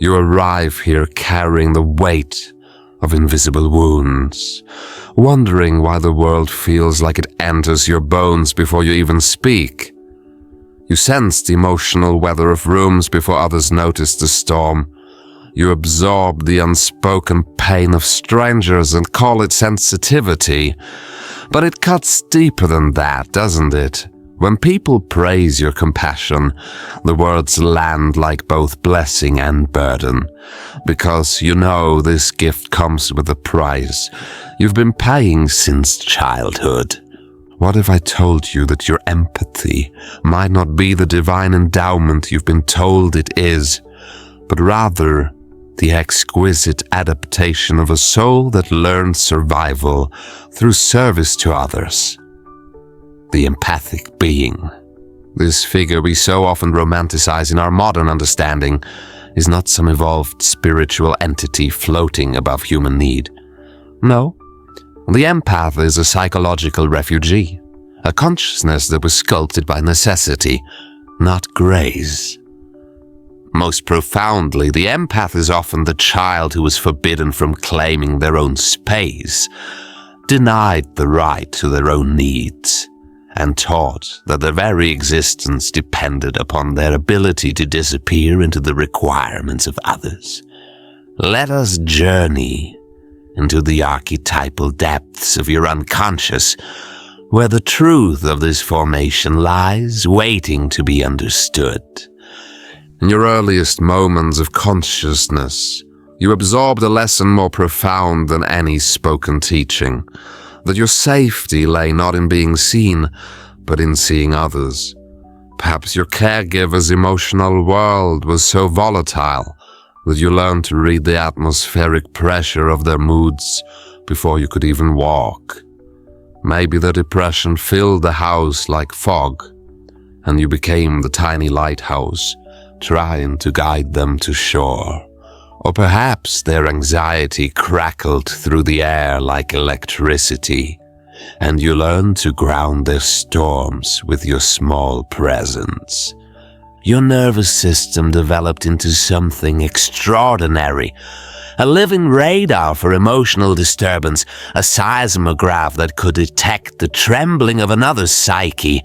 You arrive here carrying the weight of invisible wounds, wondering why the world feels like it enters your bones before you even speak. You sense the emotional weather of rooms before others notice the storm. You absorb the unspoken pain of strangers and call it sensitivity. But it cuts deeper than that, doesn't it? When people praise your compassion, the words land like both blessing and burden, because you know this gift comes with a price you've been paying since childhood. What if I told you that your empathy might not be the divine endowment you've been told it is, but rather the exquisite adaptation of a soul that learned survival through service to others? The empathic being. This figure we so often romanticize in our modern understanding is not some evolved spiritual entity floating above human need. No, the empath is a psychological refugee, a consciousness that was sculpted by necessity, not grace. Most profoundly, the empath is often the child who was forbidden from claiming their own space, denied the right to their own needs, and taught that their very existence depended upon their ability to disappear into the requirements of others. Let us journey into the archetypal depths of your unconscious, where the truth of this formation lies, waiting to be understood. In your earliest moments of consciousness, you absorbed a lesson more profound than any spoken teaching, that your safety lay not in being seen, but in seeing others. Perhaps your caregiver's emotional world was so volatile that you learned to read the atmospheric pressure of their moods before you could even walk. Maybe the depression filled the house like fog, and you became the tiny lighthouse, trying to guide them to shore. Or perhaps their anxiety crackled through the air like electricity, and you learned to ground their storms with your small presence. Your nervous system developed into something extraordinary, a living radar for emotional disturbance, a seismograph that could detect the trembling of another's psyche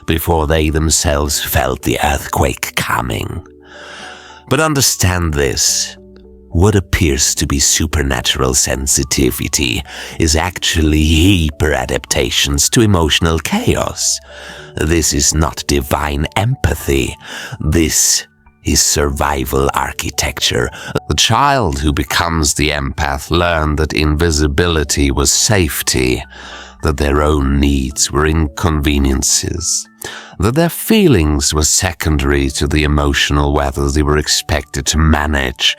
before they themselves felt the earthquake coming. But understand this. What appears to be supernatural sensitivity is actually hyper-adaptations to emotional chaos. This is not divine empathy. This is survival architecture. The child who becomes the empath learned that invisibility was safety, that their own needs were inconveniences, that their feelings were secondary to the emotional weather they were expected to manage.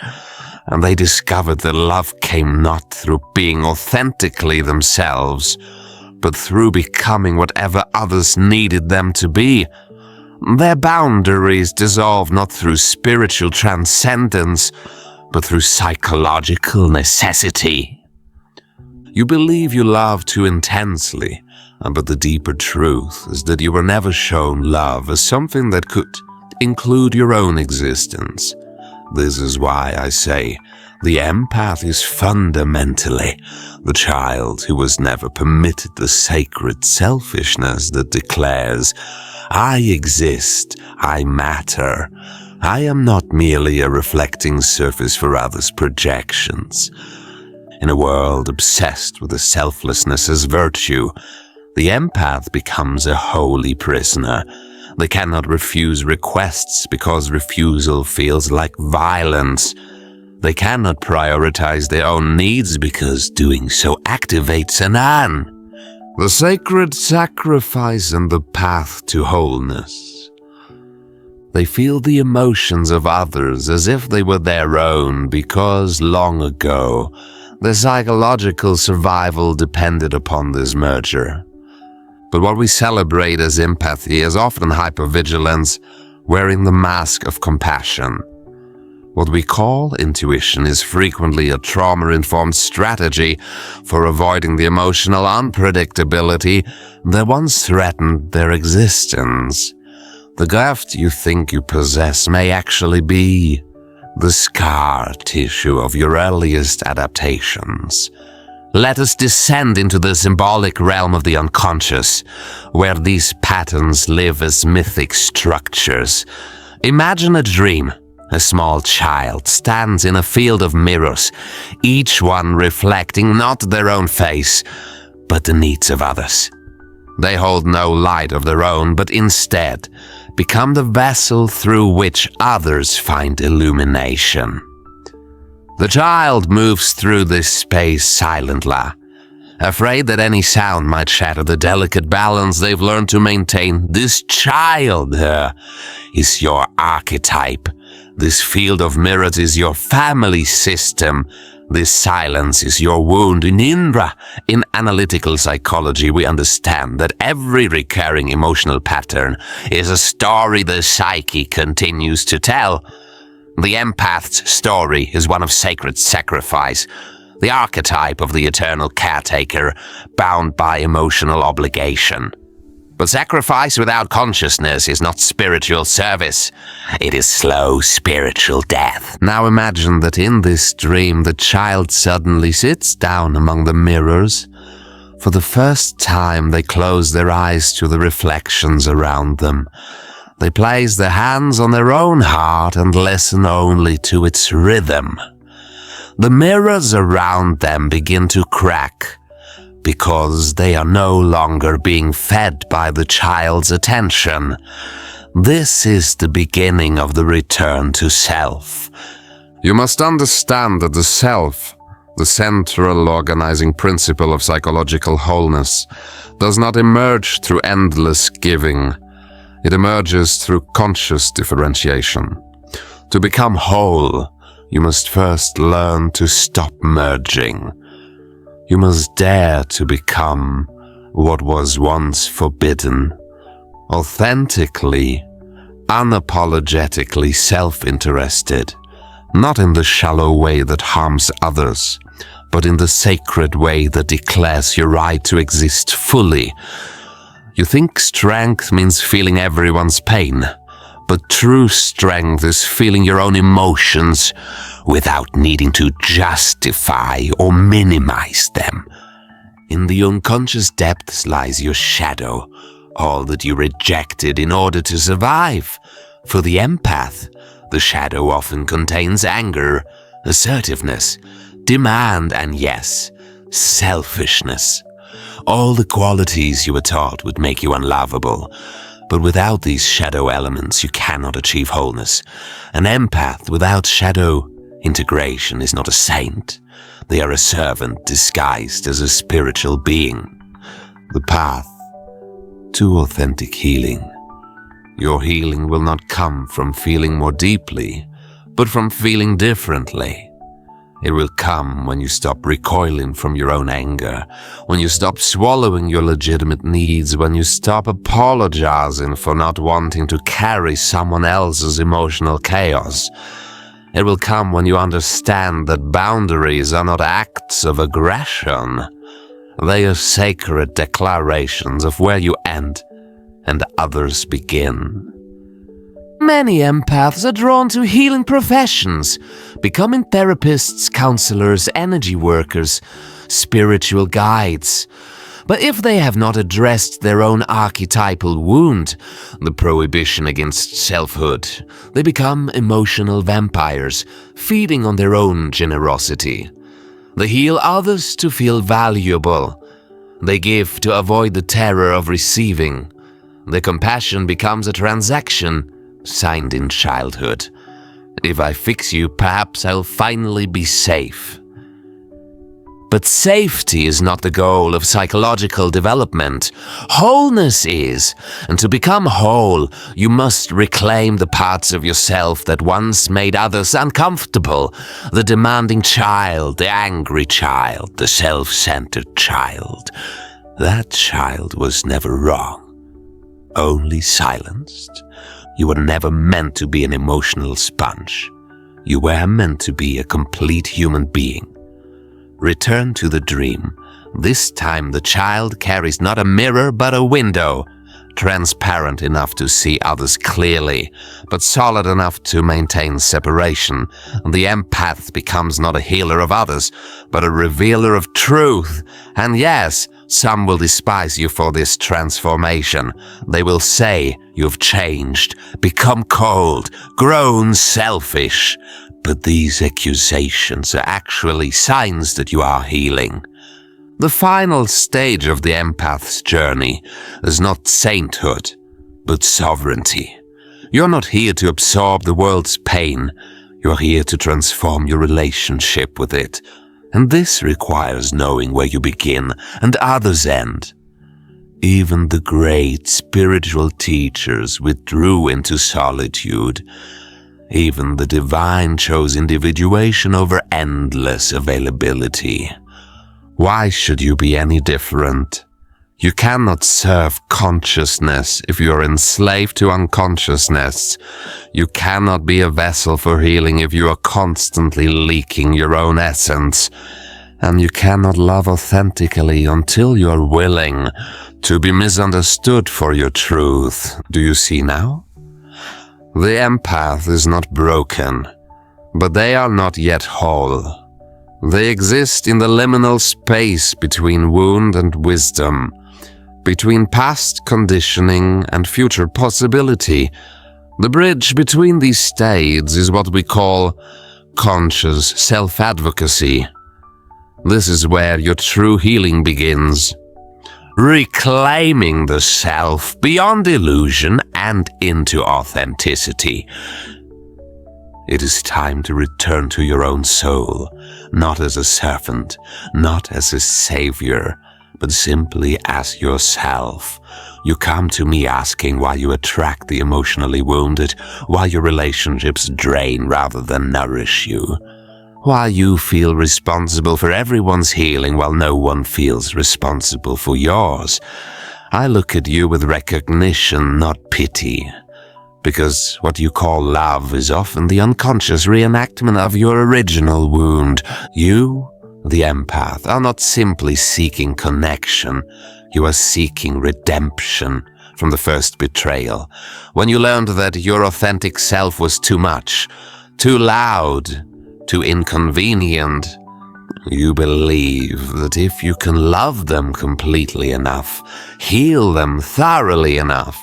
And they discovered that love came not through being authentically themselves, but through becoming whatever others needed them to be. Their boundaries dissolved not through spiritual transcendence, but through psychological necessity. You believe you love too intensely, but the deeper truth is that you were never shown love as something that could include your own existence. This is why I say the empath is fundamentally the child who was never permitted the sacred selfishness that declares, I exist, I matter, I am not merely a reflecting surface for others' projections. In a world obsessed with the selflessness as virtue, the empath becomes a holy prisoner. They cannot refuse requests because refusal feels like violence. They cannot prioritize their own needs because doing so activates an urn. The sacred sacrifice and the path to wholeness. They feel the emotions of others as if they were their own because long ago their psychological survival depended upon this merger. But what we celebrate as empathy is often hyper-vigilance, wearing the mask of compassion. What we call intuition is frequently a trauma-informed strategy for avoiding the emotional unpredictability that once threatened their existence. The gift you think you possess may actually be the scar tissue of your earliest adaptations. Let us descend into the symbolic realm of the unconscious, where these patterns live as mythic structures. Imagine a dream. A small child stands in a field of mirrors, each one reflecting not their own face, but the needs of others. They hold no light of their own, but instead become the vessel through which others find illumination. The child moves through this space silently, afraid that any sound might shatter the delicate balance they've learned to maintain. This child is your archetype. This field of mirrors is your family system. This silence is your wound. In analytical psychology, we understand that every recurring emotional pattern is a story the psyche continues to tell. The empath's story is one of sacred sacrifice, the archetype of the eternal caretaker, bound by emotional obligation. But sacrifice without consciousness is not spiritual service. It is slow spiritual death. Now imagine that in this dream the child suddenly sits down among the mirrors. For the first time they close their eyes to the reflections around them. They place their hands on their own heart and listen only to its rhythm. The mirrors around them begin to crack, because they are no longer being fed by the child's attention. This is the beginning of the return to self. You must understand that the self, the central organizing principle of psychological wholeness, does not emerge through endless giving. It emerges through conscious differentiation. To become whole, you must first learn to stop merging. You must dare to become what was once forbidden, authentically, unapologetically self-interested, not in the shallow way that harms others, but in the sacred way that declares your right to exist fully. You think strength means feeling everyone's pain, but true strength is feeling your own emotions without needing to justify or minimize them. In the unconscious depths lies your shadow, all that you rejected in order to survive. For the empath, the shadow often contains anger, assertiveness, demand, and yes, selfishness. All the qualities you were taught would make you unlovable. But without these shadow elements, you cannot achieve wholeness. An empath without shadow integration is not a saint. They are a servant disguised as a spiritual being. The path to authentic healing. Your healing will not come from feeling more deeply, but from feeling differently. It will come when you stop recoiling from your own anger, when you stop swallowing your legitimate needs, when you stop apologizing for not wanting to carry someone else's emotional chaos. It will come when you understand that boundaries are not acts of aggression. They are sacred declarations of where you end and others begin. Many empaths are drawn to healing professions, becoming therapists, counselors, energy workers, spiritual guides. But if they have not addressed their own archetypal wound, the prohibition against selfhood, they become emotional vampires, feeding on their own generosity. They heal others to feel valuable. They give to avoid the terror of receiving. Their compassion becomes a transaction, signed in childhood. If I fix you, perhaps I'll finally be safe. But safety is not the goal of psychological development. Wholeness is, and to become whole, you must reclaim the parts of yourself that once made others uncomfortable. The demanding child, the angry child, the self-centered child. That child was never wrong, only silenced. You were never meant to be an emotional sponge. You were meant to be a complete human being. Return to the dream. This time the child carries not a mirror but a window. transparent enough to see others clearly, but solid enough to maintain separation. The empath becomes not a healer of others, but a revealer of truth. And yes, some will despise you for this transformation. They will say you've changed, become cold, grown selfish. But these accusations are actually signs that you are healing. The final stage of the empath's journey is not sainthood, but sovereignty. You're not here to absorb the world's pain. You're here to transform your relationship with it. And this requires knowing where you begin and others end. Even the great spiritual teachers withdrew into solitude. Even the divine chose individuation over endless availability. Why should you be any different? You cannot serve consciousness if you are enslaved to unconsciousness. You cannot be a vessel for healing if you are constantly leaking your own essence. And you cannot love authentically until you are willing to be misunderstood for your truth. Do you see now? The empath is not broken, but they are not yet whole. They exist in the liminal space between wound and wisdom, between past conditioning and future possibility. The bridge between these states is what we call conscious self-advocacy. This is where your true healing begins. Reclaiming the self beyond illusion and into authenticity. It is time to return to your own soul, not as a servant, not as a savior, but simply as yourself. You come to me asking why you attract the emotionally wounded, why your relationships drain rather than nourish you, why you feel responsible for everyone's healing while no one feels responsible for yours. I look at you with recognition, not pity. Because what you call love is often the unconscious reenactment of your original wound. You, the empath, are not simply seeking connection. You are seeking redemption from the first betrayal. When you learned that your authentic self was too much, too loud, too inconvenient, you believe that if you can love them completely enough, heal them thoroughly enough,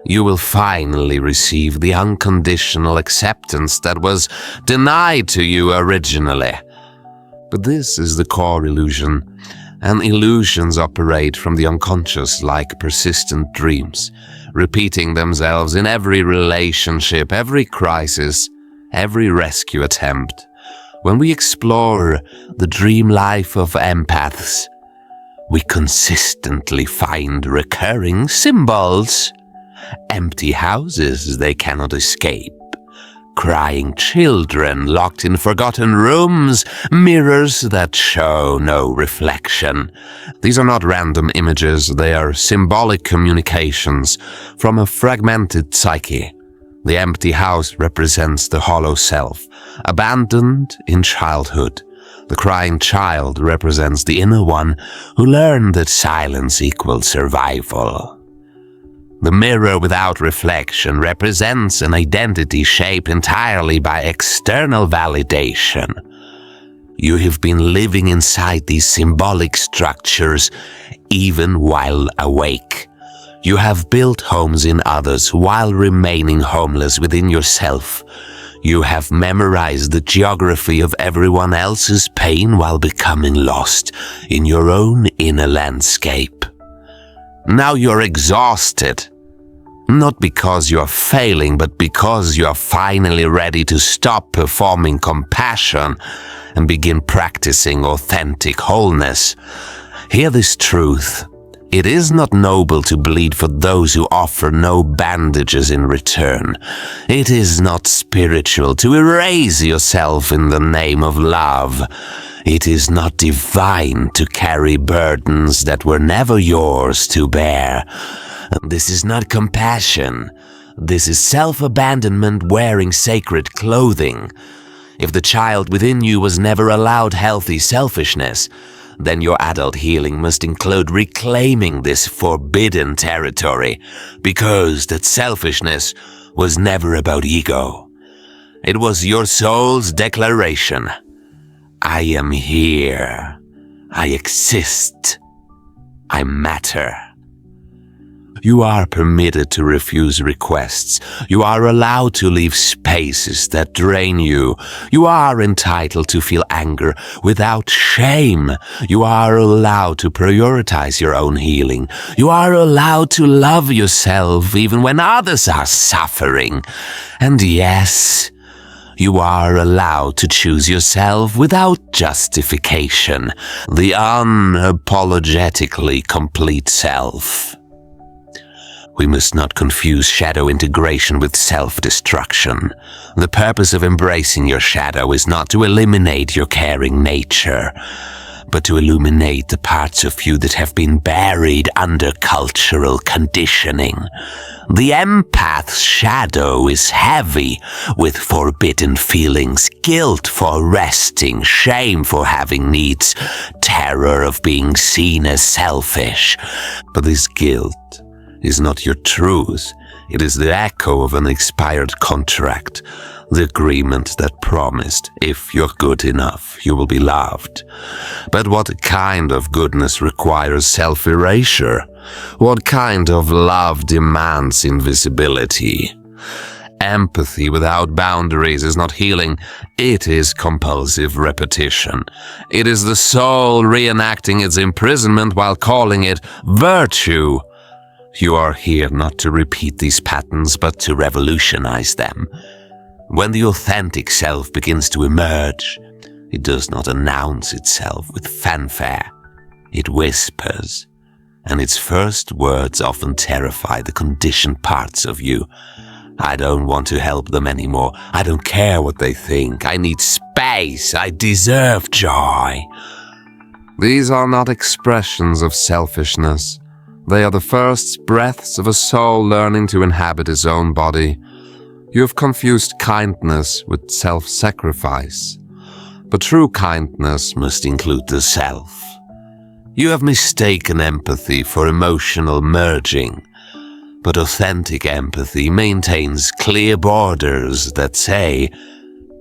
you will finally receive the unconditional acceptance that was denied to you originally. But this is the core illusion, and illusions operate from the unconscious like persistent dreams, repeating themselves in every relationship, every crisis, every rescue attempt. When we explore the dream life of empaths, we consistently find recurring symbols. Empty houses they cannot escape, crying children locked in forgotten rooms, mirrors that show no reflection. These are not random images, they are symbolic communications from a fragmented psyche. The empty house represents the hollow self, abandoned in childhood. The crying child represents the inner one who learned that silence equals survival. The mirror without reflection represents an identity shaped entirely by external validation. You have been living inside these symbolic structures even while awake. You have built homes in others while remaining homeless within yourself. You have memorized the geography of everyone else's pain while becoming lost in your own inner landscape. Now you're exhausted. Not because you're failing, but because you're finally ready to stop performing compassion and begin practicing authentic wholeness. Hear this truth. It is not noble to bleed for those who offer no bandages in return. It is not spiritual to erase yourself in the name of love. It is not divine to carry burdens that were never yours to bear. This is not compassion. This is self-abandonment wearing sacred clothing. If the child within you was never allowed healthy selfishness, then your adult healing must include reclaiming this forbidden territory, because that selfishness was never about ego. It was your soul's declaration. I am here. I exist. I matter. You are permitted to refuse requests. You are allowed to leave spaces that drain you. You are entitled to feel anger without shame. You are allowed to prioritize your own healing. You are allowed to love yourself even when others are suffering. And yes, you are allowed to choose yourself without justification. The unapologetically complete self. We must not confuse shadow integration with self-destruction. The purpose of embracing your shadow is not to eliminate your caring nature, but to illuminate the parts of you that have been buried under cultural conditioning. The empath's shadow is heavy with forbidden feelings, guilt for resting, shame for having needs, terror of being seen as selfish. But this guilt is not your truth. It is the echo of an expired contract, the agreement that promised, if you're good enough, you will be loved. But what kind of goodness requires self-erasure? What kind of love demands invisibility? Empathy without boundaries is not healing, it is compulsive repetition. It is the soul reenacting its imprisonment while calling it virtue. You are here not to repeat these patterns, but to revolutionize them. When the authentic self begins to emerge, it does not announce itself with fanfare. It whispers, and its first words often terrify the conditioned parts of you. I don't want to help them anymore. I don't care what they think. I need space. I deserve joy. These are not expressions of selfishness. They are the first breaths of a soul learning to inhabit its own body. You have confused kindness with self-sacrifice. But true kindness must include the self. You have mistaken empathy for emotional merging. But authentic empathy maintains clear borders that say,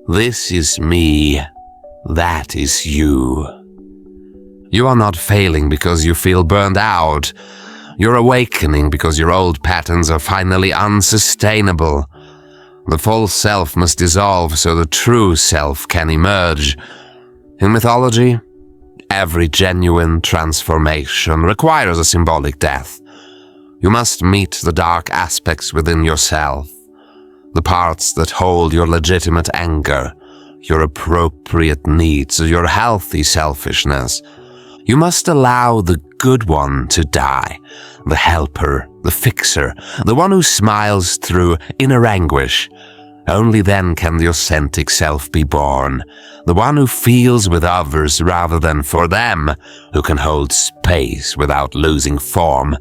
this is me, that is you. You are not failing because you feel burned out. You're awakening because your old patterns are finally unsustainable. The false self must dissolve so the true self can emerge. In mythology, every genuine transformation requires a symbolic death. You must meet the dark aspects within yourself, the parts that hold your legitimate anger, your appropriate needs, your healthy selfishness. You must allow the good one to die, the helper, the fixer, the one who smiles through inner anguish. Only then can the authentic self be born, the one who feels with others rather than for them, who can hold space without losing form,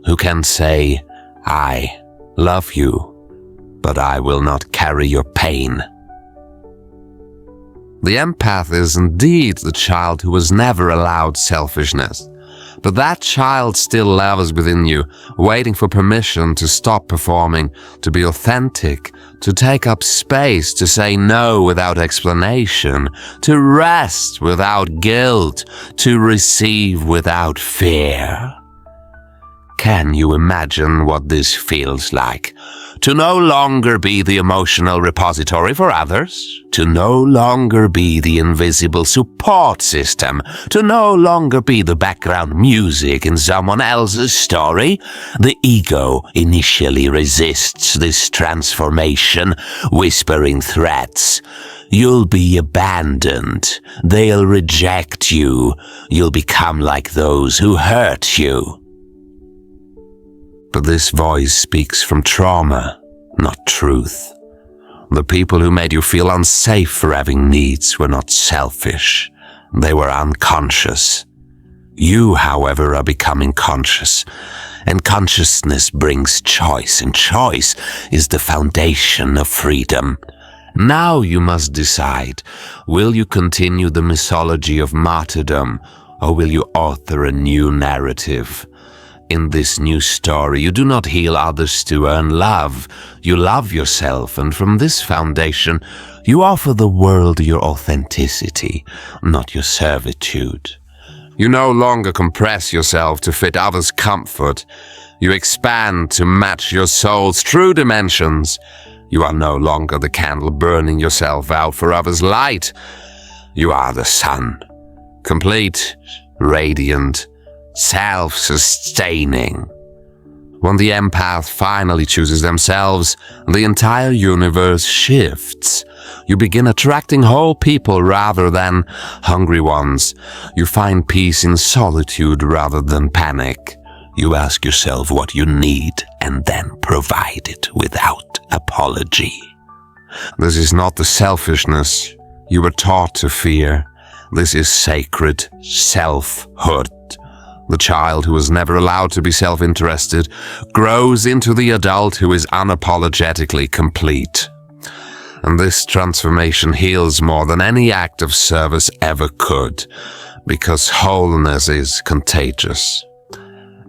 who can say, I love you, but I will not carry your pain. The empath is indeed the child who was never allowed selfishness. But that child still lives within you, waiting for permission to stop performing, to be authentic, to take up space, to say no without explanation, to rest without guilt, to receive without fear. Can you imagine what this feels like? To no longer be the emotional repository for others, to no longer be the invisible support system, to no longer be the background music in someone else's story. The ego initially resists this transformation, whispering threats. You'll be abandoned. They'll reject you. You'll become like those who hurt you. But this voice speaks from trauma, not truth. The people who made you feel unsafe for having needs were not selfish. They were unconscious. You, however, are becoming conscious. And consciousness brings choice, and choice is the foundation of freedom. Now you must decide, will you continue the mythology of martyrdom, Or will you author a new narrative? In this new story, you do not heal others to earn love. You love yourself, and from this foundation, you offer the world your authenticity, not your servitude. You no longer compress yourself to fit others' comfort. You expand to match your soul's true dimensions. You are no longer the candle burning yourself out for others' light. You are the sun, complete, radiant, self-sustaining. When the empath finally chooses themselves, the entire universe shifts. You begin attracting whole people rather than hungry ones. You find peace in solitude rather than panic. You ask yourself what you need and then provide it without apology. This is not the selfishness you were taught to fear. This is sacred selfhood. The child who was never allowed to be self-interested grows into the adult who is unapologetically complete. And this transformation heals more than any act of service ever could, because wholeness is contagious.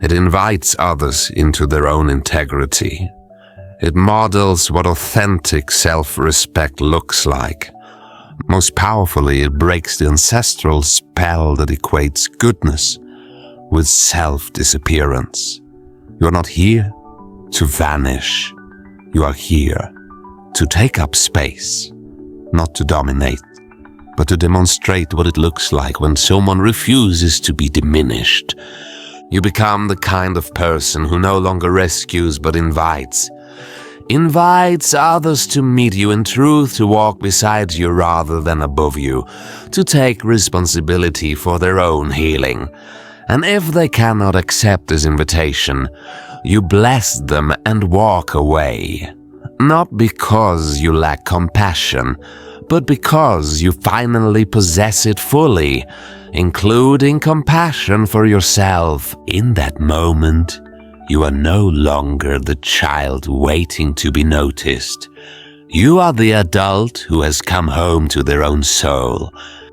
It invites others into their own integrity. It models what authentic self-respect looks like. Most powerfully, it breaks the ancestral spell that equates goodness with self-disappearance. You are not here to vanish. You are here to take up space, not to dominate, but to demonstrate what it looks like when someone refuses to be diminished. You become the kind of person who no longer rescues but invites others to meet you in truth, to walk beside you rather than above you, to take responsibility for their own healing. And if they cannot accept this invitation, you bless them and walk away. Not because you lack compassion, but because you finally possess it fully, including compassion for yourself. In that moment, you are no longer the child waiting to be noticed. You are the adult who has come home to their own soul.